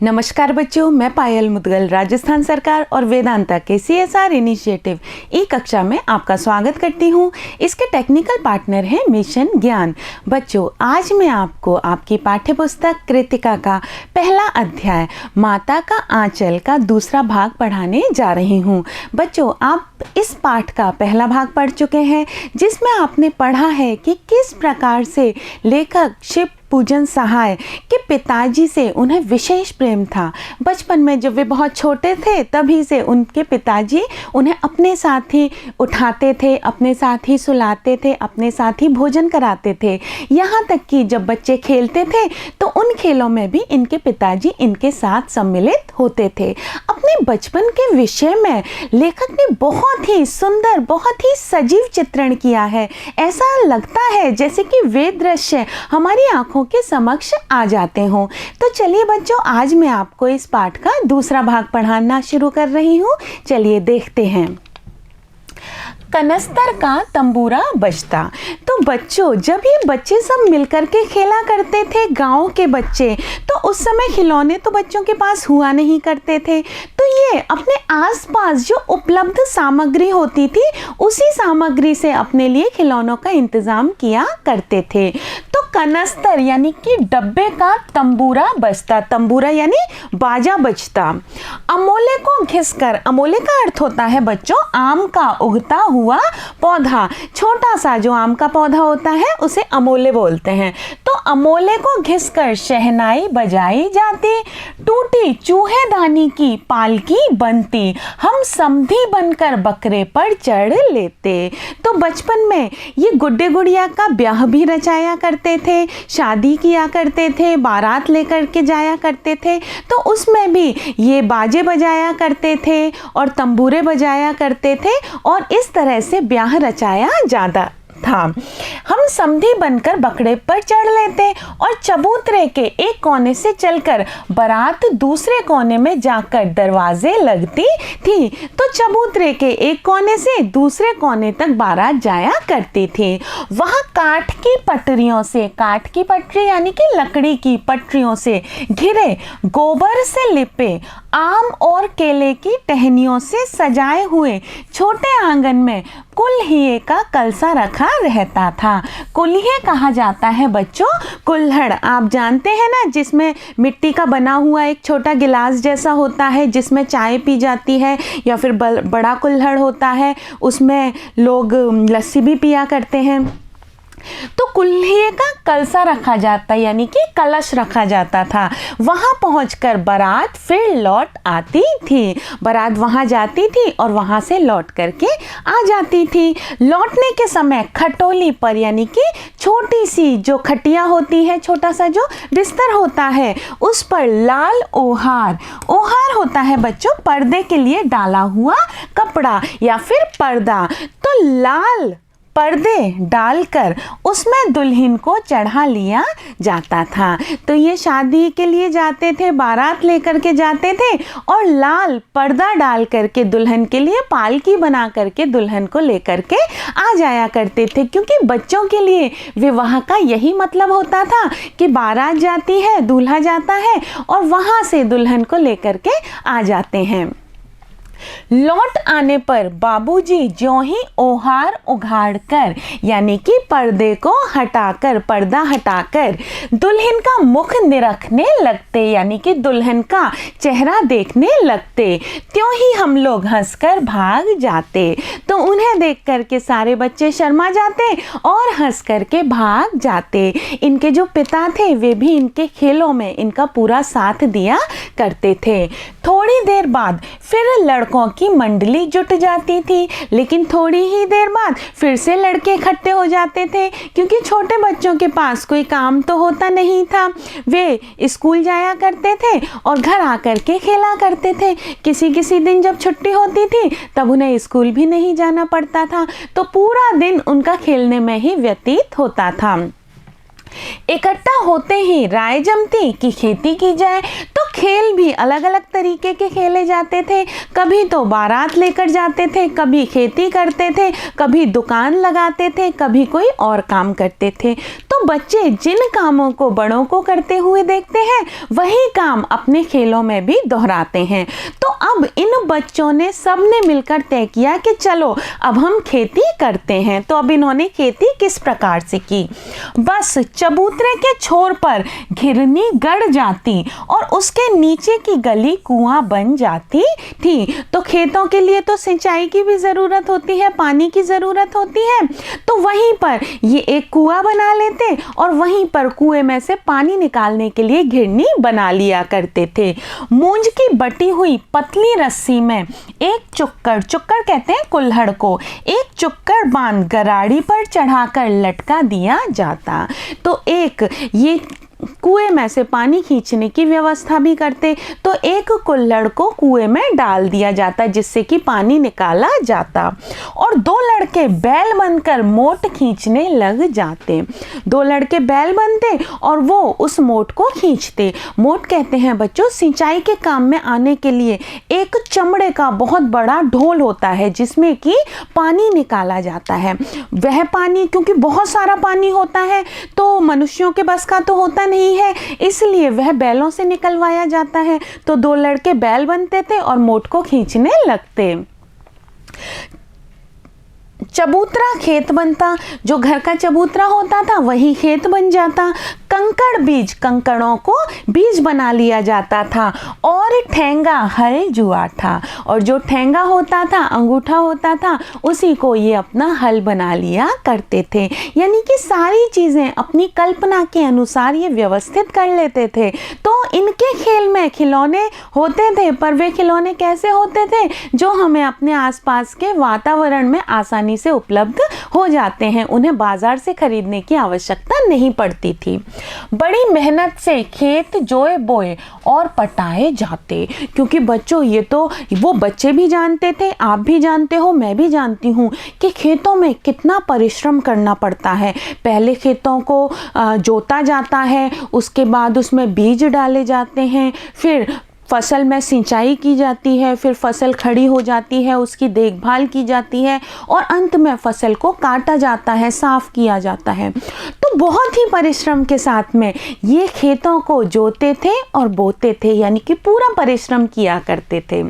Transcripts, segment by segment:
नमस्कार बच्चों, मैं पायल मुदगल राजस्थान सरकार और वेदांता के CSR इनिशिएटिव ई कक्षा में आपका स्वागत करती हूँ। इसके टेक्निकल पार्टनर हैं मिशन ज्ञान। बच्चों, आज मैं आपको आपकी पाठ्यपुस्तक कृतिका का पहला अध्याय माता का आंचल का दूसरा भाग पढ़ाने जा रही हूँ। बच्चों, आप इस पाठ का पहला भाग पढ़ चुके हैं जिसमें आपने पढ़ा है कि किस प्रकार से लेखक शिव पूजन सहाय के पिताजी से उन्हें विशेष प्रेम था। बचपन में जब वे बहुत छोटे थे तभी से उनके पिताजी उन्हें अपने साथ ही उठाते थे, अपने साथ ही सुलाते थे, अपने साथ ही भोजन कराते थे। यहाँ तक कि जब बच्चे खेलते थे तो उन खेलों में भी इनके पिताजी इनके साथ सम्मिलित होते थे। अपने बचपन के विषय में लेखक ने बहुत ही सुंदर, बहुत ही सजीव चित्रण किया है। ऐसा लगता है जैसे कि वे दृश्य हमारी आंखों के समक्ष आ जाते हों। तो चलिए बच्चों, आज मैं आपको इस पाठ का दूसरा भाग पढ़ाना शुरू कर रही हूँ। चलिए देखते हैं। कनस्तर का तंबूरा बजता। तो बच्चों, जब ये बच्चे सब मिलकर के खेला करते थे, गांव के बच्चे, तो उस समय खिलौने तो बच्चों के पास हुआ नहीं करते थे। तो ये अपने आसपास जो उपलब्ध सामग्री होती थी उसी सामग्री से अपने लिए खिलौनों का इंतजाम किया करते थे। तो कनस्तर यानी कि डब्बे का तंबूरा बजता। तंबूरा यानी बाजा बजता। अमोले को घिसकर, अमोले का अर्थ होता है बच्चों आम का उगता हुआ पौधा। छोटा सा जो आम का पौधा होता है उसे अमोले बोलते हैं। तो अमोले को घिसकर शहनाई बजाई जाती, टूटी चूहेदानी की पालकी बनती, हम समधी बनकर बकरे पर चढ़ लेते। तो बचपन में ये गुड्डे गुड़िया का ब्याह भी रचाया करते थे, शादी किया करते थे, बारात लेकर के जाया करते थे। तो उसमें भी ये बाजे बजाया करते थे और तंबूरे बजाया करते थे और इस तरह से ब्याह रचाया जाता था। हम समधी बनकर बकरे पर चढ़ लेते और चबूतरे के एक कोने से चलकर बारात दूसरे कोने में जाकर दरवाजे लगती थी। तो चबूतरे के एक कोने से दूसरे कोने तक बारात जाया करती थी। वहाँ काठ की पटरियों से, काठ की पटरी यानी कि लकड़ी की पटरियों से घिरे, गोबर से लिपे, आम और केले की टहनियों से सजाए हुए छोटे आंगन में कुल्हिए का कलसा रखा रहता था। कुल्हिए कहा जाता है बच्चों कुल्हड़। आप जानते हैं ना, जिसमें मिट्टी का बना हुआ एक छोटा गिलास जैसा होता है जिसमें चाय पी जाती है, या फिर बड़ा कुल्हड़ होता है उसमें लोग लस्सी भी पिया करते हैं। तो कुल्हिए का कलसा रखा जाता यानी कि कलश रखा जाता था। वहां पहुंचकर बारात फिर लौट आती थी। बारात वहां जाती थी और वहां से लौट करके आ जाती थी। लौटने के समय खटोली पर यानी कि छोटी सी जो खटिया होती है, छोटा सा जो बिस्तर होता है, उस पर लाल ओहार, ओहार होता है बच्चों पर्दे के लिए डाला हुआ कपड़ा या फिर पर्दा। तो लाल पर्दे डालकर उसमें दुल्हन को चढ़ा लिया जाता था। तो ये शादी के लिए जाते थे, बारात लेकर के जाते थे और लाल पर्दा डाल करके दुल्हन के लिए पालकी बना करके दुल्हन को लेकर के आ जाया करते थे, क्योंकि बच्चों के लिए विवाह का यही मतलब होता था कि बारात जाती है, दूल्हा जाता है और वहाँ से दुल्हन को लेकर के आ जाते हैं। लौट आने पर बाबूजी ज्यों ही ओहार उघाड़ कर यानी कि पर्दे को हटाकर, पर्दा हटाकर दुल्हन का मुख निरखने लगते यानी कि दुल्हन का चेहरा देखने लगते। त्यों ही हम लोग हंसकर भाग जाते। तो उन्हें देख कर के सारे बच्चे शर्मा जाते और हंस कर के भाग जाते। इनके जो पिता थे वे भी इनके खेलों में इनका पूरा साथ दिया करते थे। थोड़ी देर बाद फिर लड़कों की मंडली जुट जाती थी, लेकिन थोड़ी ही देर बाद फिर से लड़के इकट्ठे हो जाते थे, क्योंकि छोटे बच्चों के पास कोई काम तो होता नहीं था। वे स्कूल जाया करते थे और घर आकर के खेला करते थे। किसी किसी दिन जब छुट्टी होती थी तब उन्हें स्कूल भी नहीं जाना पड़ता था, तो पूरा दिन उनका खेलने में ही व्यतीत होता था। इकट्ठा होते ही राय जमती कि खेती की जाए। तो खेल भी अलग अलग तरीके के खेले जाते थे। कभी तो बारात लेकर जाते थे, कभी खेती करते थे, कभी दुकान लगाते थे, कभी कोई और काम करते थे। तो बच्चे जिन कामों को बड़ों को करते हुए देखते हैं वही काम अपने खेलों में भी दोहराते हैं। तो अब इन बच्चों ने सबने मिलकर तय किया कि चलो अब हम खेती करते हैं। तो अब इन्होंने खेती किस प्रकार से की? बस चबूतरे के छोर पर घिरनी गड़ जाती और उसके नीचे की गली कुआं बन जाती थी। तो खेतों के लिए तो सिंचाई की भी ज़रूरत होती है, पानी की ज़रूरत होती है। तो वहीं पर ये एक कुआं बना लेते और वहीं पर कुएं में से पानी निकालने के लिए घिरनी बना लिया करते थे। मूंज की बटी हुई पतली रस्सी में एक चुक्कड़, चुक्कड़ कहते हैं कुल्हड़ को, एक चुक्कड़ बांध गराड़ी पर चढ़ाकर लटका दिया जाता। तो एक ये कुएं में से पानी खींचने की व्यवस्था भी करते, तो एक कुल्हड़ को कुएं में डाल दिया जाता जिससे कि पानी निकाला जाता और दो लड़के बैल बनकर मोट खींचने लग जाते। दो लड़के बैल बनते और वो उस मोट को खींचते। मोट कहते हैं बच्चों सिंचाई के काम में आने के लिए एक चमड़े का बहुत बड़ा ढोल होता है जिसमें कि पानी निकाला जाता है। वह पानी क्योंकि बहुत सारा पानी होता है तो मनुष्यों के बस का तो होता नहीं है, इसलिए वह बैलों से निकलवाया जाता है। तो दो लड़के बैल बनते थे और मोट को खींचने लगते। चबूतरा खेत बनता, जो घर का चबूतरा होता था वही खेत बन जाता। कंकड़ बीज, कंकड़ों को बीज बना लिया जाता था और ठेंगा हल जुआठा, और जो ठेंगा होता था, अंगूठा होता था, उसी को ये अपना हल बना लिया करते थे। यानी कि सारी चीज़ें अपनी कल्पना के अनुसार ये व्यवस्थित कर लेते थे। तो इनके खेल में खिलौने होते थे, पर वे खिलौने कैसे होते थे? जो हमें अपने आसपास के वातावरण में आसानी से उपलब्ध हो जाते हैं, उन्हें बाजार से खरीदने की आवश्यकता नहीं पड़ती थी। बड़ी मेहनत से खेत जोए बोए और पटाए जाते, क्योंकि बच्चों ये तो वो बच्चे भी जानते थे, आप भी जानते हो, मैं भी जानती हूँ कि खेतों में कितना परिश्रम करना पड़ता है। पहले खेतों को जोता जाता है, उसके बाद उसमें बीज डाले जाते हैं, फिर फसल में सिंचाई की जाती है, फिर फसल खड़ी हो जाती है, उसकी देखभाल की जाती है और अंत में फसल को काटा जाता है, साफ किया जाता है। तो बहुत ही परिश्रम के साथ में ये खेतों को जोते थे और बोते थे, यानी कि पूरा परिश्रम किया करते थे।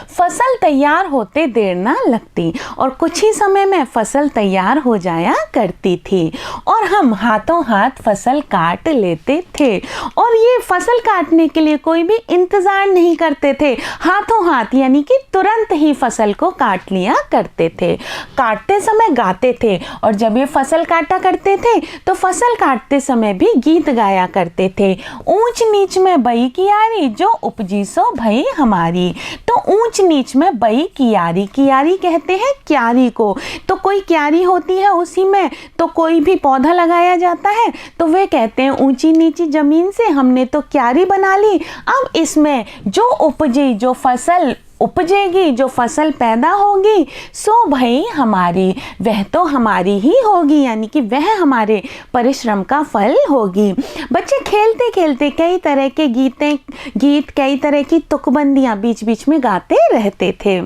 फसल तैयार होते देर ना लगती और कुछ ही समय में फसल तैयार हो जाया करती थी और हम हाथों हाथ फसल काट लेते थे। और ये फसल काटने के लिए कोई भी इंतज़ार नहीं करते थे, हाथों हाथ यानी कि तुरंत ही फसल को काट लिया करते थे। काटते समय गाते थे और जब ये फसल काटा करते थे तो फसल काटते समय भी गीत गाया करते थे। ऊंच नीच में बई कियारी, जो उपजी सो भई हमारी। तो ऊंच नीच में बई कियारी, कियारी कहते हैं क्यारी को। तो कोई क्यारी होती है, उसी में तो कोई भी पौधा लगाया जाता है, तो वे कहते हैं ऊंची नीची जमीन से हमने तो क्यारी बना ली, अब इसमें जो उपजी, जो फसल उपजेगी, जो फसल पैदा होगी, सो भई हमारी, वह तो हमारी ही होगी, यानी कि वह हमारे परिश्रम का फल होगी। बच्चे खेलते खेलते कई तरह के गीत, कई तरह की तुकबंदियां बीच बीच में गाते रहते थे।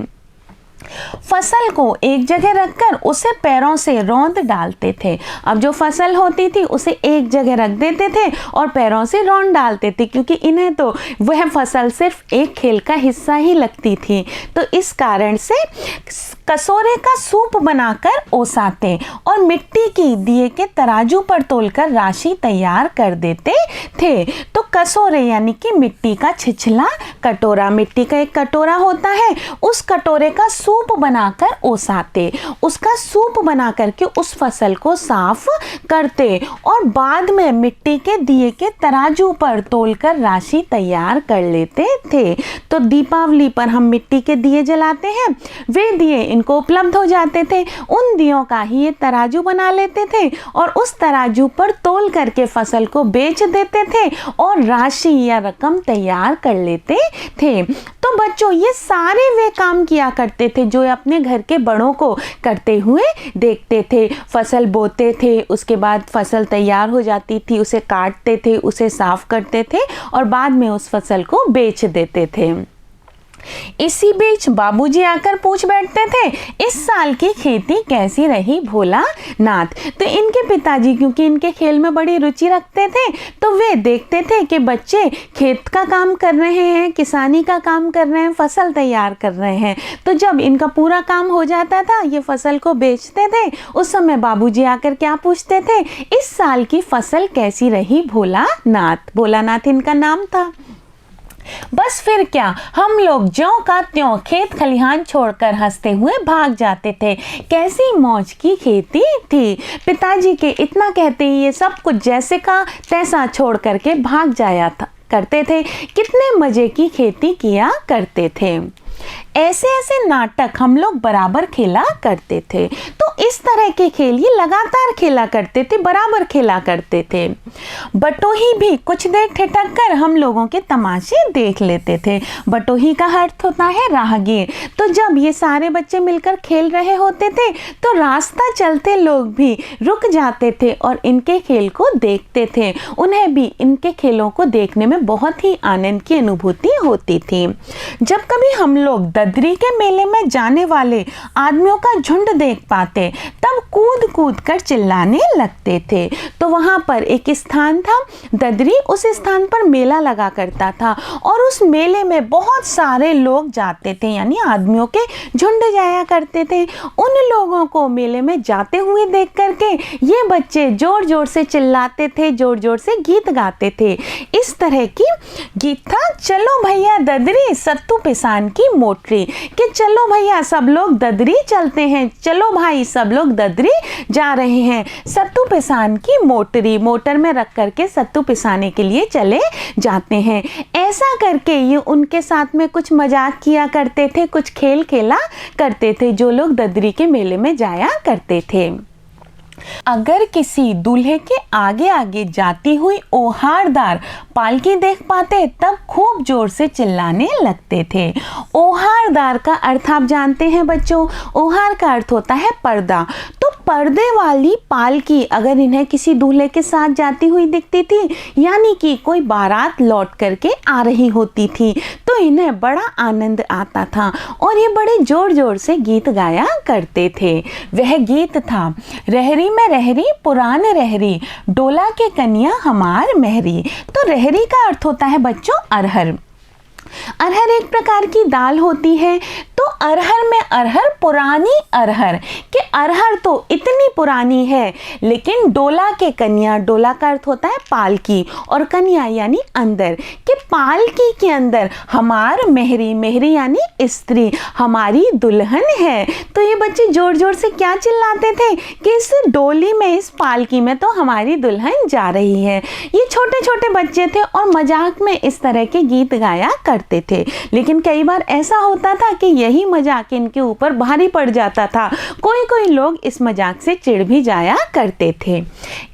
फसल को एक जगह रखकर उसे पैरों से रौंद डालते थे। अब जो फसल होती थी उसे एक जगह रख देते थे और पैरों से रौंद डालते थे, क्योंकि इन्हें तो वह फसल सिर्फ एक खेल का हिस्सा ही लगती थी। तो इस कारण से कसोरे का सूप बनाकर ओसाते और मिट्टी की दिए के तराजू पर तोलकर राशि तैयार कर देते थे। तो कसोरे यानी कि मिट्टी का छिछला कटोरा, मिट्टी का एक कटोरा होता है, उस कटोरे का सूप बनाकर ओसाते, उसका सूप बना करके उस फसल को साफ करते और बाद में मिट्टी के दिए के तराजू पर तोलकर राशि तैयार कर लेते थे। तो दीपावली पर हम मिट्टी के दिए जलाते हैं, वे दिए इनको उपलब्ध हो जाते थे, उन दियों का ही ये तराजू बना लेते थे और उस तराजू पर तोल करके फसल को बेच देते थे और राशि या रकम तैयार कर लेते थे। तो बच्चों ये सारे वे काम किया करते थे जो अपने घर के बड़ों को करते हुए देखते थे। फसल बोते थे, उसके बाद फसल तैयार हो जाती थी, उसे काटते थे, उसे साफ करते थे और बाद में उस फसल को बेच देते थे। इसी बीच बाबूजी आकर पूछ बैठते थे, इस साल की खेती कैसी रही भोलानाथ। तो इनके पिताजी क्योंकि इनके खेल में बड़ी रुचि रखते थे तो वे देखते थे कि बच्चे खेत का काम कर रहे हैं, किसानी का काम कर रहे हैं, फसल तैयार कर रहे हैं। तो जब इनका पूरा काम हो जाता था, ये फसल को बेचते थे, उस समय बाबूजी आकर क्या पूछते थे, इस साल की फसल कैसी रही भोलानाथ। भोलानाथ इनका नाम था। बस फिर क्या, हम लोग ज्यों का त्यों खेत खलिहान छोड़कर हंसते हुए भाग जाते थे। कैसी मौज की खेती थी। पिताजी के इतना कहते ही ये सब कुछ जैसे का तैसा छोड़ करके भाग जाया था करते थे। कितने मजे की खेती किया करते थे। ऐसे ऐसे नाटक हम लोग बराबर खेला करते थे। तो इस तरह के खेल ये लगातार खेला करते थे, बराबर खेला करते थे। बटोही भी कुछ देर ठिठक कर हम लोगों के तमाशे देख लेते थे। बटोही का अर्थ होता है राहगीर। तो जब ये सारे बच्चे मिलकर खेल रहे होते थे तो रास्ता चलते लोग भी रुक जाते थे और इनके खेल को देखते थे। उन्हें भी इनके खेलों को देखने में बहुत ही आनंद की अनुभूति होती थी। जब कभी हम लोग ददरी के मेले में जाने वाले आदमियों का झुंड देख पाते तब कूद कूद कर चिल्लाने लगते थे। तो वहाँ पर एक स्थान था ददरी, उस स्थान पर मेला लगा करता था और उस मेले में बहुत सारे लोग जाते थे, यानी आदमियों के झुंड जाया करते थे। उन लोगों को मेले में जाते हुए देख करके ये बच्चे जोर जोर से चिल्लाते थे, जोर जोर से गीत गाते थे। इस तरह की गीत था, चलो भैया ददरी सत्तू पिसान की मोटरी, कि चलो भैया सब लोग ददरी चलते हैं, चलो भाई सब लोग ददरी जा रहे हैं। सत्तू पिसान की मोटरी, मोटर में रख करके सत्तू पिसाने के लिए चले जाते हैं। ऐसा करके ये उनके साथ में कुछ मजाक किया करते थे, कुछ खेल खेला करते थे जो लोग ददरी के मेले में जाया करते थे। अगर किसी दूल्हे के आगे आगे जाती हुई ओहारदार पालकी देख पाते तब खूब जोर से चिल्लाने लगते थे। ओहारदार का अर्थ आप जानते हैं बच्चों, ओहार का अर्थ होता है पर्दा। तो पर्दे वाली पालकी अगर इन्हें किसी दूल्हे के साथ जाती हुई दिखती थी, यानी कि कोई बारात लौट करके आ रही होती थी, तो इन्हें बड़ा आनंद आता था और ये बड़े जोर जोर से गीत गाया करते थे। वह गीत था, रहरी में रहरी पुरान रहरी, डोला के कन्या हमार महरी। तो रहरी का अर्थ होता है बच्चों अरहर। अरहर एक प्रकार की दाल होती है। तो अरहर में अरहर, पुरानी अरहर, कि अरहर तो इतनी पुरानी है, लेकिन डोला के कन्या, डोला का अर्थ होता है पालकी और कन्या यानी अंदर, कि पालकी के अंदर हमार मेहरी, मेहरी यानी स्त्री, हमारी दुल्हन है। तो ये बच्चे जोर जोर से क्या चिल्लाते थे कि इस डोली में, इस पालकी में तो हमारी दुल्हन जा रही है। ये छोटे छोटे बच्चे थे और मजाक में इस तरह के गीत गाया करते थे। लेकिन कई बार ऐसा होता था कि यही मजाक इनके ऊपर भारी पड़ जाता था। कोई कोई लोग इस मजाक से चिढ़ भी जाया करते थे।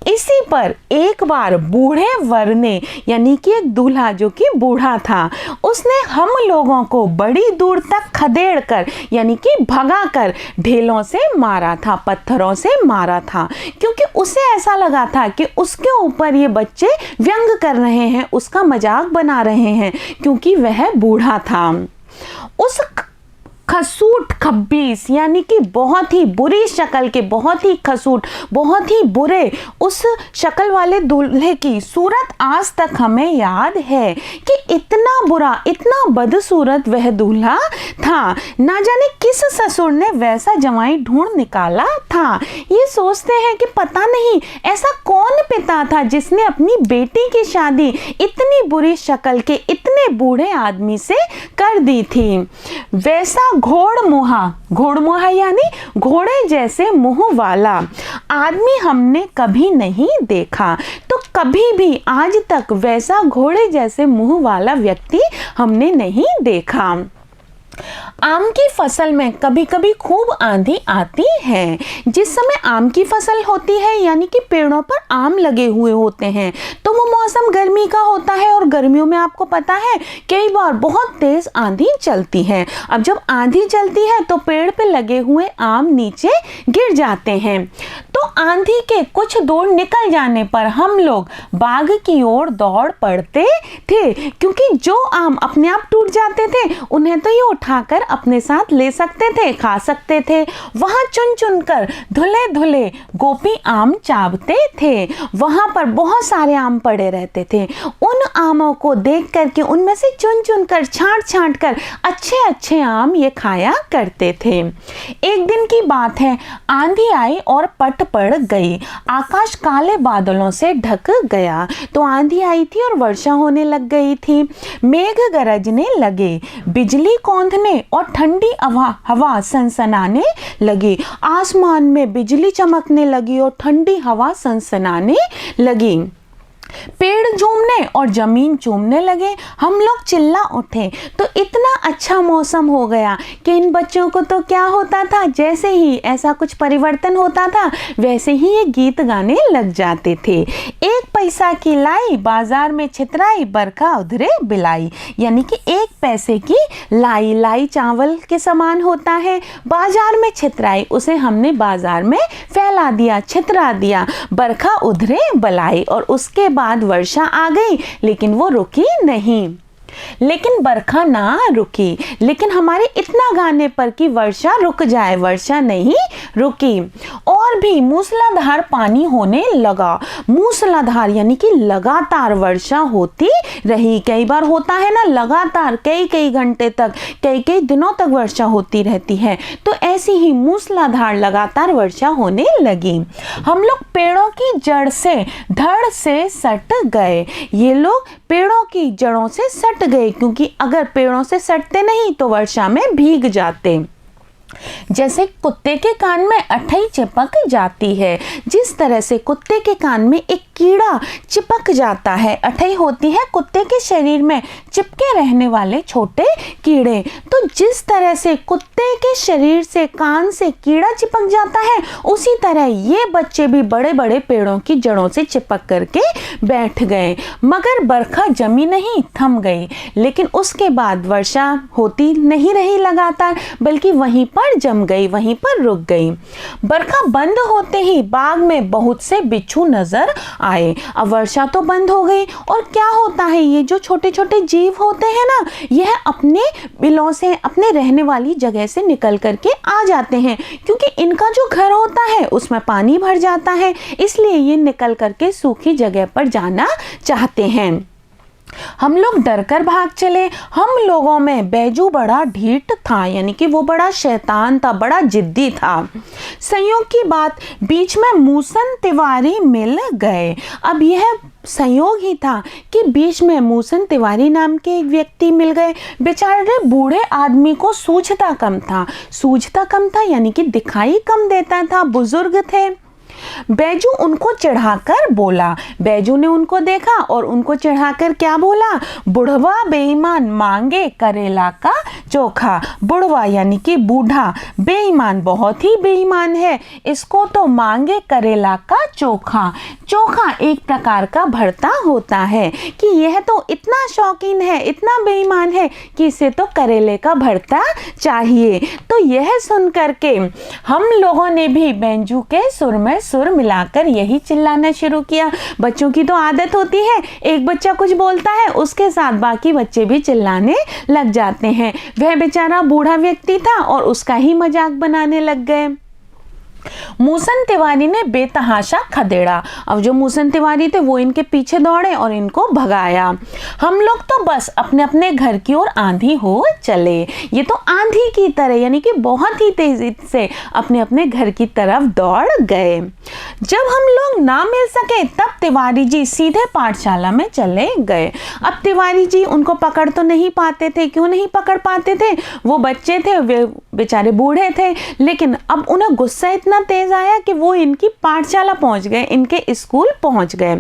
इसी पर एक बार बूढ़े वर ने, यानी कि एक दूल्हा जो कि बूढ़ा था, उसने हम लोगों को बड़ी दूर तक खदेड़ कर, यानी कि भगा कर ढेलों से मारा था, पत्थरों से मारा था, क्योंकि उसे ऐसा लगा था कि उसके ऊपर ये बच्चे व्यंग कर रहे हैं, उसका मजाक बना रहे हैं, क्योंकि वह बूढ़ा था। उस खसूट खब्बीस, यानी कि बहुत ही बुरी शक्ल के, बहुत ही खसूट, बहुत ही बुरे उस शक्ल वाले दूल्हे की सूरत आज तक हमें याद है कि इतना बुरा, इतना बदसूरत वह दूल्हा था। ना जाने किस ससुर ने वैसा जवाई ढूंढ निकाला था। ये सोचते हैं कि पता नहीं ऐसा कौन पिता था जिसने अपनी बेटी की शादी इतनी बुरी शक्ल के, इतने बूढ़े आदमी से कर दी थी। वैसा घोड़मुहा यानी घोड़े जैसे मुंह वाला आदमी हमने कभी नहीं देखा। तो कभी भी आज तक वैसा घोड़े जैसे मुंह वाला व्यक्ति हमने नहीं देखा। आम की फसल में कभी कभी खूब आंधी आती है। जिस समय आम की फसल होती है, यानी कि पेड़ों पर आम लगे हुए होते हैं, तो वो मौसम गर्मी का होता है और गर्मियों में आपको पता है कई बार बहुत तेज आंधी चलती है। अब जब आंधी चलती है तो पेड़ पे लगे हुए आम नीचे गिर जाते हैं। तो आंधी के कुछ दूर निकल जाने पर हम लोग बाग की ओर दौड़ पड़ते थे, क्योंकि जो आम अपने आप टूट जाते थे उन्हें तो ये उठाकर अपने साथ ले सकते थे, खा सकते थे। वहां चुन चुन कर धुले धुले गोपी आम चावते थे। वहां पर बहुत सारे आम पड़े रहते थे। उन आमों को देख करके उनमें से चुन चुन कर छांट छांट कर अच्छे अच्छे आम ये खाया करते थे। एक दिन की बात है, आंधी आई और पट पड़ गई। आकाश काले बादलों से ढक गया। तो आंधी आई थी और वर्षा होने लग गई थी। मेघ गरजने लगे, बिजली कौंधने और ठंडी हवा सनसनाने लगी। आसमान में बिजली चमकने लगी और ठंडी हवा सनसनाने लगी। पेड़ झूमने और जमीन चूमने लगे। हम लोग चिल्ला उठे। तो इतना अच्छा मौसम हो गया कि इन बच्चों को तो क्या होता था, जैसे ही ऐसा कुछ परिवर्तन होता था वैसे ही ये गीत गाने लग जाते थे। एक पैसा की लाई बाजार में छितराई, बरखा उधरे बिलाई। यानी कि एक पैसे की लाई, लाई चावल के समान होता है, बाजार में छितराई, उसे हमने बाजार में फैला दिया, छितरा दिया, बरखा उधरे बलाई। और उसके बाद वर्षा आ गई, लेकिन वो रुकी नहीं। लेकिन बरखा ना रुकी, लेकिन हमारे इतना गाने पर कि वर्षा रुक जाए, वर्षा नहीं रुकी। और भी मूसलाधार पानी होने लगा। मूसलाधार यानी कि लगातार वर्षा होती रही। कई बार होता है ना, लगातार कई कई घंटे तक, कई कई दिनों तक वर्षा होती रहती है। तो ऐसी ही मूसलाधार लगातार वर्षा होने लगी। हम लोग पेड़ों की जड़ से धड़ से सट गए। ये लोग पेड़ों की जड़ों से सट गए, क्योंकि अगर पेड़ों से सटते नहीं तो वर्षा में भीग जाते। जैसे कुत्ते के कान में अठई चिपक जाती है, जिस तरह से कुत्ते के कान में एक कीड़ा चिपक जाता है। अठई होती है कुत्ते के शरीर में चिपके रहने वाले छोटे कीड़े। तो जिस तरह से कुत्ते के शरीर से, कान से कीड़ा चिपक जाता है, उसी तरह ये बच्चे भी बड़े बड़े पेड़ों की जड़ों से चिपक करके बैठ गए। मगर बरखा जमी नहीं, थम गई। लेकिन उसके बाद वर्षा होती नहीं रही लगातार, बल्कि वहीं पर जम गई, वहीं पर रुक गई। बरखा बंद होते ही बाग में बहुत से बिच्छू नजर आए। अब वर्षा तो बंद हो गई, और क्या होता है, ये जो छोटे छोटे जीव होते हैं ना, यह अपने बिलों से, अपने रहने वाली जगह से निकल करके आ जाते हैं, क्योंकि इनका जो घर होता है उसमें पानी भर जाता है, इसलिए ये निकल करके सूखी जगह पर जाना चाहते हैं। हम लोग डरकर भाग चले। हम लोगों में बैजू बड़ा ढीठ था, यानी कि वो बड़ा शैतान था, बड़ा जिद्दी था। संयोग की बात, बीच में मूसन तिवारी मिल गए। अब यह संयोग ही था कि बीच में मूसन तिवारी नाम के एक व्यक्ति मिल गए। बेचारे बूढ़े आदमी को सूझता कम था। सूझता कम था यानी कि दिखाई कम देता था, बुजुर्ग थे। बैजू उनको चढ़ाकर बोला। बैजू ने उनको देखा और उनको चढ़ाकर क्या बोला, बुढ़वा बेईमान मांगे करेला का चोखा। बुढ़वा यानी कि बूढ़ा, बेईमान बहुत ही बेईमान है, इसको तो मांगे करेला का चोखा। चोखा एक प्रकार का भरता होता है कि यह तो इतना शौकीन है, इतना बेईमान है कि इसे तो करेले का भरता चाहिए। तो यह सुन करके हम लोगों ने भी बैजू के सुर में सुर मिलाकर यही चिल्लाना शुरू किया। बच्चों की तो आदत होती है, एक बच्चा कुछ बोलता है उसके साथ बाकी बच्चे भी चिल्लाने लग जाते हैं। वह बेचारा बूढ़ा व्यक्ति था और उसका ही मजाक बनाने लग गए। मूसन तिवारी ने बेतहाशा खदेड़ा। अब जो मूसन तिवारी थे वो इनके पीछे दौड़े और इनको भगाया। हम लोग तो बस अपने अपने घर की ओर आंधी हो चले। ये तो आंधी की तरह यानी कि बहुत ही तेजी से अपने अपने घर की तरफ दौड़ गए। जब हम लोग ना मिल सके तब तिवारी जी सीधे पाठशाला में चले गए। अब तिवारी जी उनको पकड़ तो नहीं पाते थे। क्यों नहीं पकड़ पाते थे? वो बच्चे थे, वे बेचारे बूढ़े थे, लेकिन अब उन्हें गुस्सा इतना इतना तेज आया कि वो इनकी पाठशाला पहुंच गए, इनके स्कूल पहुंच गए।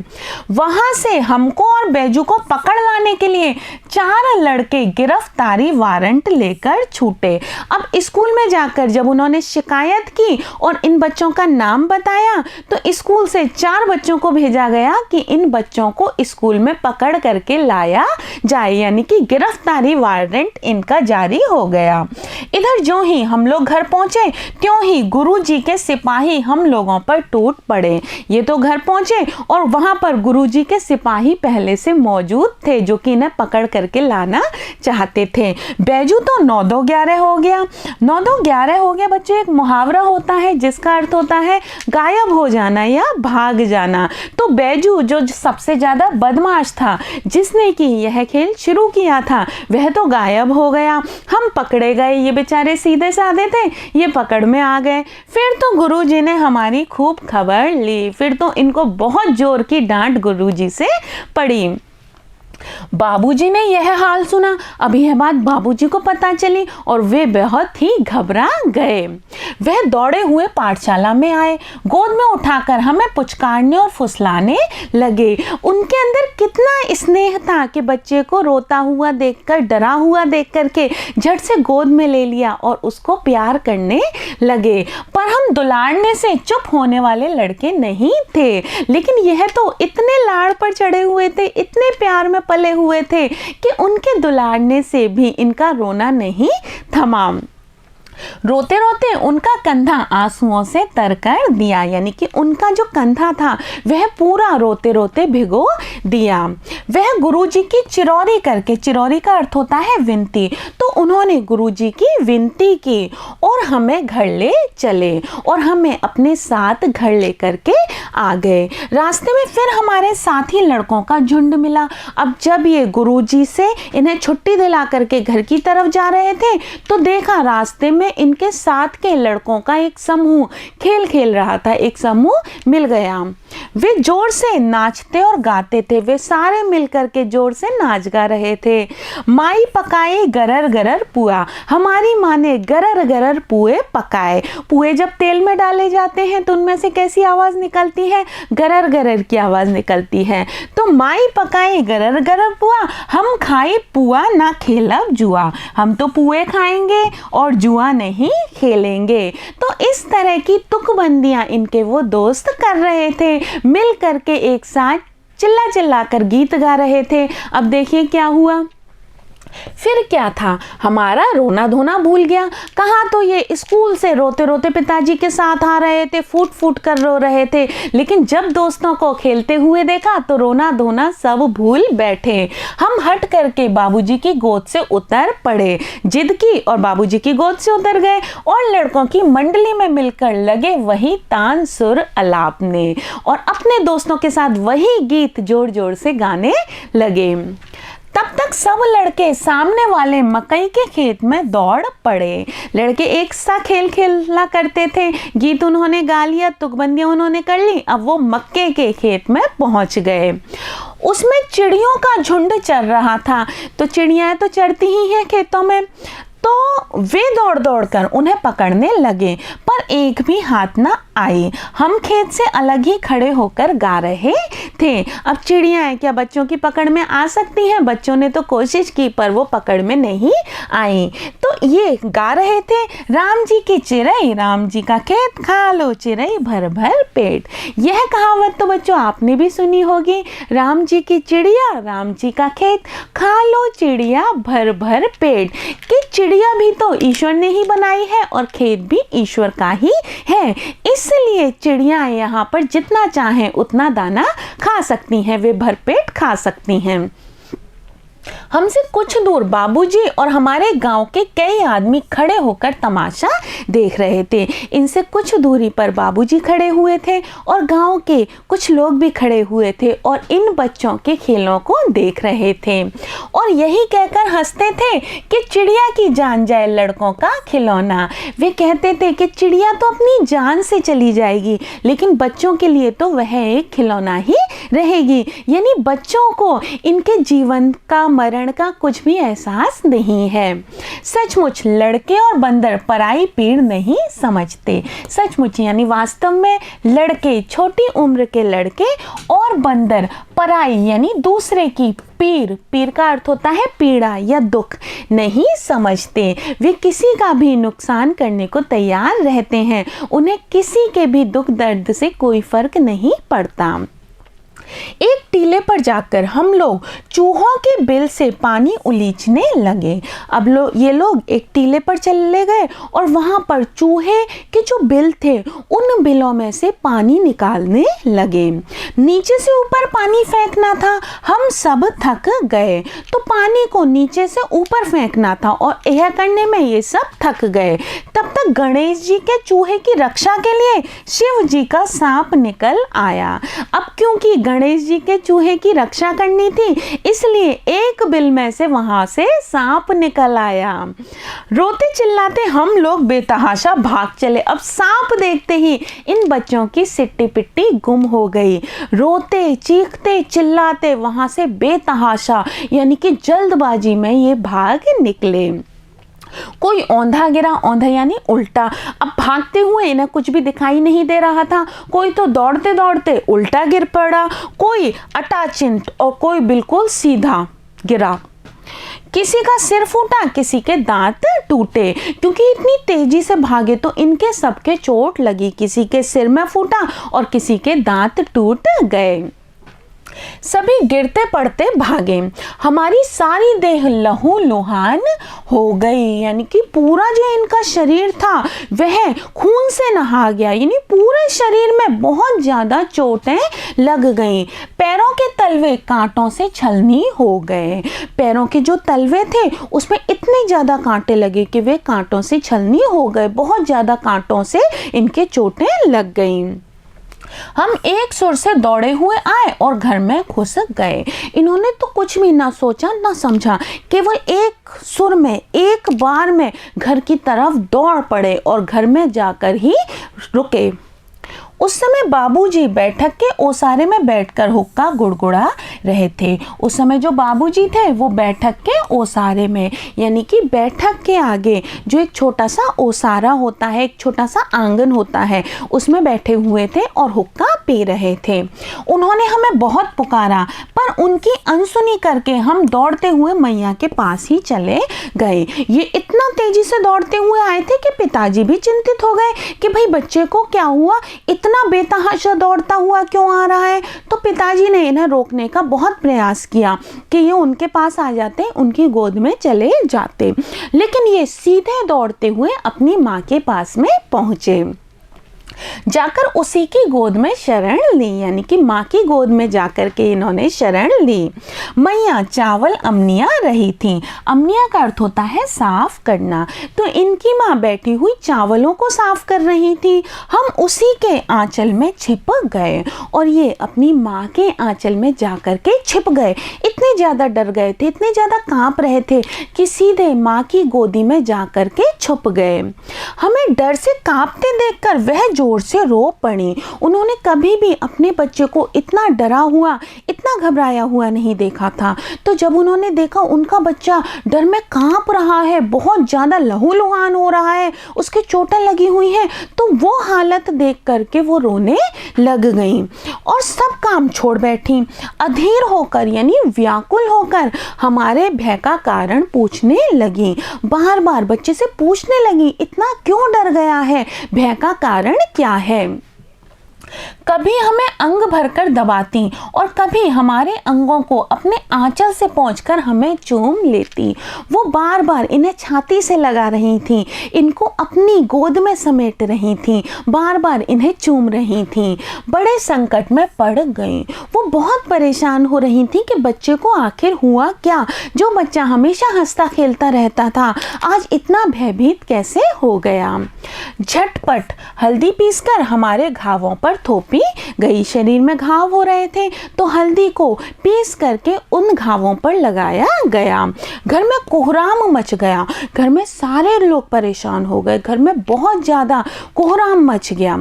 वहां से हमको और बैजू को पकड़ लाने के लिए 4 लड़के गिरफ्तारी वारंट लेकर छूटे। अब स्कूल में जाकर जब उन्होंने शिकायत की और इन बच्चों का नाम बताया तो स्कूल से 4 बच्चों को भेजा गया कि इन बच्चों को स्कूल में पकड़ करके लाया जाए, यानी कि गिरफ्तारी वारंट इनका जारी हो गया। इधर जो ही हम लोग घर पहुंचे त्यों ही गुरुजी के सिपाही हम लोगों पर टूट पड़े। ये तो घर पहुंचे और वहां पर गुरुजी के सिपाही पहले से मौजूद थे जो कि इन्हें पकड़ करके लाना चाहते थे। बैजू तो 9-2-11 हो गया। 9-2-11 हो गया बच्चों, एक मुहावरा होता है जिसका अर्थ होता है गायब हो जाना या भाग जाना। तो बैजू जो सबसे ज्यादा बदमाश था, जिसने कि यह खेल शुरू किया था, वह तो गायब हो गया। हम पकड़े गए, ये बेचारे सीधे साधे थे, ये पकड़ में आ गए। फिर तो गुरुजी ने हमारी खूब खबर ली, फिर तो इनको बहुत जोर की डांट गुरुजी से पड़ी। बाबूजी ने यह हाल सुना। अब यह बात बाबूजी को पता चली और वे बहुत ही घबरा गए। वह दौड़े हुए पाठशाला में आए, गोद में उठाकर हमें पुचकारने और फुसलाने लगे। उनके अंदर कितना स्नेह था कि बच्चे को रोता हुआ देखकर, डरा हुआ देख करके झट से गोद में ले लिया और उसको प्यार करने लगे। पर हम दुलारने से चुप होने वाले लड़के नहीं थे, लेकिन यह तो इतने लाड़ पर चढ़े हुए थे, इतने प्यार में पले हुए थे कि उनके दुलारने से भी इनका रोना नहीं थमा। रोते रोते उनका कंधा आंसुओं से तर कर दिया, यानी कि उनका जो कंधा था वह पूरा रोते रोते भिगो दिया। वह गुरुजी की चिरौरी करके, चिरौरी का अर्थ होता है विनती, तो उन्होंने गुरुजी की विनती की और हमें घर ले चले और हमें अपने साथ घर ले करके आ गए। रास्ते में फिर हमारे साथी लड़कों का झुंड मिला। अब जब ये गुरुजी से इन्हें छुट्टी दिला करके घर की तरफ जा रहे थे तो देखा रास्ते में इनके साथ के लड़कों का एक समूह खेल खेल रहा था, एक समूह मिल गया। वे जोर से नाचते और गाते थे, वे सारे मिलकर के जोर से नाच गा रहे थे। माई पकाई गरर गरर पुआ, हमारी माँ ने गरर गरर पुए पकाए। पुए जब तेल में डाले जाते हैं तो उनमें से कैसी आवाज निकलती है? गरर गरर की आवाज निकलती है। तो माई पकाई गरर गरर पुआ, हम खाई पुआ ना खेलब जुआ, हम तो पुए खाएंगे और जुआ नहीं खेलेंगे। तो इस तरह की तुकबंदियां इनके वो दोस्त कर रहे थे, मिल करके एक साथ चिल्ला चिल्ला कर गीत गा रहे थे। अब देखिए क्या हुआ। फिर क्या था, हमारा रोना धोना भूल गया। कहाँ तो ये स्कूल से रोते रोते पिताजी के साथ आ रहे थे, फूट फूट कर रो रहे थे, लेकिन जब दोस्तों को खेलते हुए देखा तो रोना धोना सब भूल बैठे। हम हट करके बाबूजी की गोद से उतर पड़े, जिद की और बाबूजी की गोद से उतर गए और लड़कों की मंडली में मिलकर लगे वही तान सुर अलापने और अपने दोस्तों के साथ वही गीत जोर जोर से गाने लगे। तब तक सब लड़के सामने वाले मकई के खेत में दौड़ पड़े। लड़के एक सा खेल खेला करते थे, गीत उन्होंने गा लिया, तुकबंदियां उन्होंने कर ली। अब वो मक्के के खेत में पहुंच गए। उसमें चिड़ियों का झुंड चर रहा था, तो चिड़ियां तो चरती ही हैं खेतों में, तो वे दौड़ दौड़ कर उन्हें पकड़ने लगे, पर एक भी हाथ ना आई। हम खेत से अलग ही खड़े होकर गा रहे थे। अब चिड़ियाँ क्या बच्चों की पकड़ में आ सकती हैं? बच्चों ने तो कोशिश की पर वो पकड़ में नहीं आई। तो ये गा रहे थे, राम जी की चिड़ई राम जी का खेत, खा लो चिड़ई भर भर पेट। यह कहावत तो बच्चों आपने भी सुनी होगी, राम जी की चिड़िया राम जी का खेत, खा लो चिड़िया भर भर पेट। कि चिड़िया भी तो ईश्वर ने ही बनाई है और खेत भी ईश्वर का ही है, इसलिए चिड़ियाँ यहाँ पर जितना चाहें उतना दाना खा सकती हैं, वे भरपेट खा सकती हैं। हमसे कुछ दूर बाबूजी और हमारे गांव के कई आदमी खड़े होकर तमाशा देख रहे थे। इनसे कुछ दूरी पर बाबूजी खड़े हुए थे और गांव के कुछ लोग भी खड़े हुए थे और इन बच्चों के खेलों को देख रहे थे और यही कहकर हंसते थे कि चिड़िया की जान जाए लड़कों का खिलौना। वे कहते थे कि चिड़िया तो अपनी जान से चली जाएगी, लेकिन बच्चों के लिए तो वह एक खिलौना ही रहेगी। यानी बच्चों को इनके जीवन का मरण का कुछ भी एहसास नहीं है। सचमुच लड़के और बंदर पराई पीड़ नहीं समझते। सचमुच यानी वास्तव में लड़के, छोटी उम्र के लड़के और बंदर पराई यानी दूसरे की पीड़ का अर्थ होता है पीड़ा या दुख, नहीं समझते। वे किसी का भी नुकसान करने को तैयार रहते हैं। उन्हें किसी के भी दुख दर्द से कोई फर्क नहीं पड़ता। एक टीले पर जाकर हम लोग चूहों के बिल से पानी उलीचने लगे। अब ये लोग एक टीले पर चले गए और वहां पर चूहे के जो बिल थे उन बिलों में से पानी निकालने लगे। नीचे से ऊपर पानी फेंकना था। हम सब थक गए तो पानी को नीचे से ऊपर फेंकना था और यह करने में ये सब थक गए। तब तक गणेश जी के चूहे की रक्षा के लिए शिव जी का सांप निकल आया। अब क्योंकि गणेश जी के चूहे की रक्षा करनी थी इसलिए एक बिल में से वहां से सांप निकल आया। रोते चिल्लाते हम लोग बेतहाशा भाग चले। अब सांप देखते ही इन बच्चों की सिट्टी पिट्टी गुम हो गई। रोते चीखते चिल्लाते वहां से बेतहाशा यानी कि जल्दबाजी में ये भाग निकले। कोई औंधा गिरा, औंधा यानी उल्टा। अब भागते हुए इन्हें कुछ भी दिखाई नहीं दे रहा था। कोई तो दौड़ते दौड़ते उल्टा गिर पड़ा, कोई अटाचिंत और कोई बिल्कुल सीधा गिरा। किसी का सिर फूटा, किसी के दांत टूटे। क्योंकि इतनी तेजी से भागे तो इनके सबके चोट लगी। किसी के सिर में फूटा और किसी के दांत टूट गए। सभी गिरते पड़ते भागे। हमारी सारी देह लहू लुहान हो गई यानी कि पूरा जो इनका शरीर था वह खून से नहा गया। यानी पूरे शरीर में बहुत ज़्यादा चोटें लग गईं। पैरों के तलवे कांटों से छलनी हो गए। पैरों के जो तलवे थे उसमें इतने ज़्यादा कांटे लगे कि वे कांटों से छलनी हो गए। बहुत ज़्यादा कांटों से इनके चोटें लग गईं। हम एक सुर से दौड़े हुए आए और घर में घुस गए। इन्होंने तो कुछ भी ना सोचा ना समझा, केवल एक सुर में एक बार में घर की तरफ दौड़ पड़े और घर में जाकर ही रुके। उस समय बाबूजी बैठक के ओसारे में बैठकर हुक्का गुड़गुड़ा रहे थे। उस समय जो बाबूजी थे वो बैठक के ओसारे में यानी कि बैठक के आगे जो एक छोटा सा ओसारा होता है, एक छोटा सा आंगन होता है, उसमें बैठे हुए थे और हुक्का पी रहे थे। उन्होंने हमें बहुत पुकारा पर उनकी अनसुनी करके हम दौड़ते हुए मैया के पास ही चले गए। ये इतना तेजी से दौड़ते हुए आए थे कि पिताजी भी चिंतित हो गए कि भाई बच्चे को क्या हुआ, इतना बेतहाशा दौड़ता हुआ क्यों आ रहा है। तो पिताजी ने इन्हें रोकने का बहुत प्रयास किया कि ये उनके पास आ जाते, उनकी गोद में चले जाते, लेकिन ये सीधे दौड़ते हुए अपनी माँ के पास में पहुंचे। जाकर उसी की गोद में शरण ली यानी कि माँ की गोद में जाकर के इन्होंने शरण ली। मैया चावल अमनिया रही थी। अमनिया का अर्थ होता है साफ करना। तो इनकी माँ बैठी हुई चावलों को साफ कर रही थी। हम उसी के आंचल में छिप गए और ये अपनी माँ के आंचल में जाकर के छिप गए। इतने ज़्यादा डर गए थे, इतने ज़्यादा कांप रहे थे कि सीधे माँ की गोदी में जाकर के छुप गए। हमें डर से कांपते देखकर वह जोर से रो पड़ी। उन्होंने कभी भी अपने बच्चे को इतना डरा हुआ, इतना घबराया हुआ नहीं देखा था। तो जब उन्होंने देखा उनका बच्चा डर में कांप रहा है, बहुत ज़्यादा लहूलुहान हो रहा है, उसके चोटें लगी हुई हैं, तो वो हालत देख करके वो रोने लग गई और सब काम छोड़ बैठी। अधीर होकर यानी व्याकुल होकर हमारे भय का कारण पूछने लगी। बार बार बच्चे से पूछने लगी, इतना क्यों डर गया है, भय का कारण क्या है। कभी हमें अंग भरकर दबाती और कभी हमारे अंगों को अपने आंचल से पोंछकर हमें चूम लेती। वो बार बार इन्हें छाती से लगा रही थी, इनको अपनी गोद में समेट रही थी, बार बार इन्हें चूम रही थी। बड़े संकट में पड़ गई। वो बहुत परेशान हो रही थी कि बच्चे को आखिर हुआ क्या। जो बच्चा हमेशा हंसता खेलता रहता था आज इतना भयभीत कैसे हो गया। झटपट हल्दी पीसकर हमारे घावों पर थोपी गई। शरीर में घाव हो रहे थे तो हल्दी को पीस करके उन घावों पर लगाया गया। घर में कोहराम मच गया। घर में सारे लोग परेशान हो गए। घर में बहुत ज़्यादा कोहराम मच गया।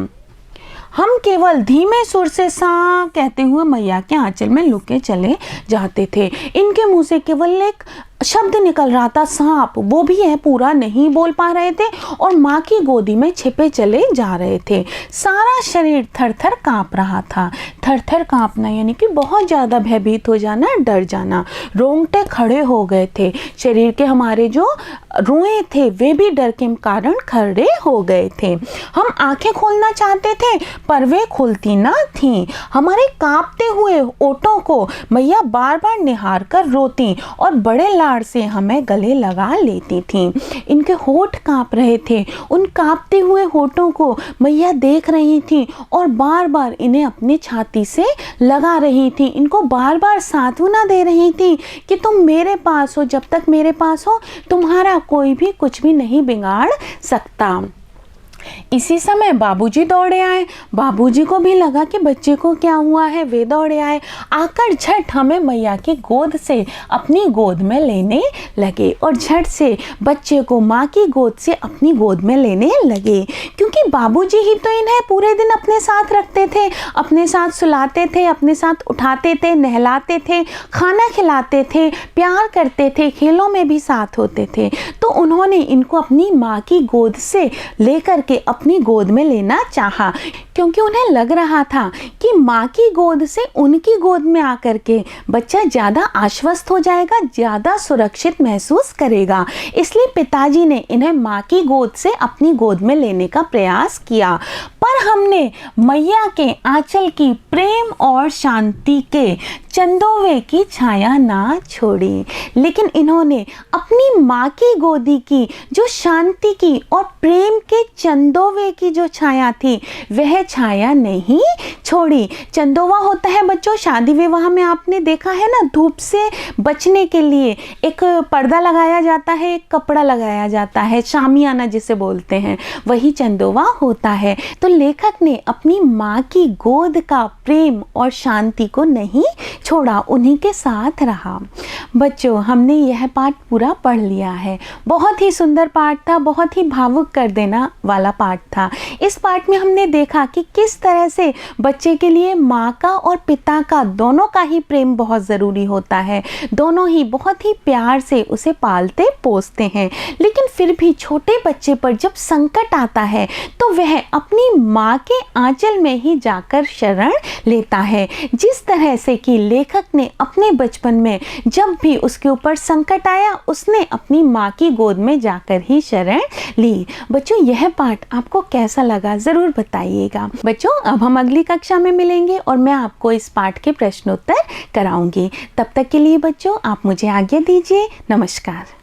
हम केवल धीमे सुर से सा कहते हुए मैया के आंचल में लुके चले जाते थे। इनके मुंह से केवल एक शब्द निकल रहा था, सांप, वो भी है पूरा नहीं बोल पा रहे थे और माँ की गोदी में छिपे चले जा रहे थे। सारा शरीर थर थर काँप रहा था। थर थर काँपना यानी कि बहुत ज़्यादा भयभीत हो जाना, डर जाना। रोंगटे खड़े हो गए थे। शरीर के हमारे जो रोए थे वे भी डर के कारण खड़े हो गए थे। हम आंखें खोलना चाहते थे पर वे खुलती ना थीं। हमारे कांपते हुए ओठों को मैया बार बार निहार कर रोती और बड़े लाड से हमें गले लगा लेती थीं। इनके होठ कांप रहे थे। उन कांपते हुए होठों को मैया देख रही थीं और बार बार इन्हें अपनी छाती से लगा रही थीं। इनको बार बार सांत्वना दे रही थीं कि तुम मेरे पास हो, जब तक मेरे पास हो तुम्हारा कोई भी कुछ भी नहीं बिगाड़ सकता। इसी समय बाबूजी दौड़े आए। बाबूजी को भी लगा कि बच्चे को क्या हुआ है। वे दौड़े आए, आकर झट हमें मैया की गोद से अपनी गोद में लेने लगे और झट से बच्चे को माँ की गोद से अपनी गोद में लेने लगे, क्योंकि बाबूजी ही तो इन्हें पूरे दिन अपने साथ रखते थे, अपने साथ सुलाते थे, अपने साथ उठाते थे, नहलाते थे, खाना खिलाते थे, प्यार करते थे, खेलों में भी साथ होते थे। तो उन्होंने इनको अपनी माँ की गोद से लेकर के अपनी गोद में लेना चाहा, क्योंकि उन्हें लग रहा था कि माँ की गोद से उनकी गोद में आकर के बच्चा ज़्यादा आश्वस्त हो जाएगा, ज़्यादा सुरक्षित महसूस करेगा। इसलिए पिताजी ने इन्हें माँ की गोद से अपनी गोद में लेने का प्रयास किया। पर हमने मैया के आंचल की प्रेम और शांति के चंदोवे की छाया ना छोड़ी, लेकिन इन्होंने अपनी माँ की गोदी की जो शांति की और प्रेम के चंदोवे की जो छाया थी वह छाया नहीं छोड़ी। चंदोवा होता है बच्चों शादी विवाह में, आपने देखा है ना, धूप से बचने के लिए एक पर्दा लगाया जाता है, एक कपड़ा लगाया जाता है, शामियाना जिसे बोलते हैं, वही चंदोवा होता है। तो लेखक ने अपनी माँ की गोद का प्रेम और शांति को नहीं छोड़ा, उन्हीं के साथ रहा। बच्चों, हमने यह पाठ पूरा पढ़ लिया है। बहुत ही सुंदर पाठ था, बहुत ही भावुक कर देना वाला पाठ था। इस पाठ में हमने देखा कि किस तरह से बच्चे के लिए माँ का और पिता का दोनों का ही प्रेम बहुत ज़रूरी होता है। दोनों ही बहुत ही प्यार से उसे पालते पोसते हैं, लेकिन फिर भी छोटे बच्चे पर जब संकट आता है तो वह अपनी माँ के आंचल में ही जाकर शरण लेता है। जिस तरह से कि लेखक ने अपने बचपन में जब भी उसके ऊपर संकट आया उसने अपनी माँ की गोद में जाकर ही शरण ली। बच्चों, यह पाठ आपको कैसा लगा ज़रूर बताइएगा। बच्चों, अब हम अगली कक्षा में मिलेंगे और मैं आपको इस पाठ के प्रश्नोत्तर कराऊंगी। तब तक के लिए बच्चों आप मुझे आज्ञा दीजिए। नमस्कार।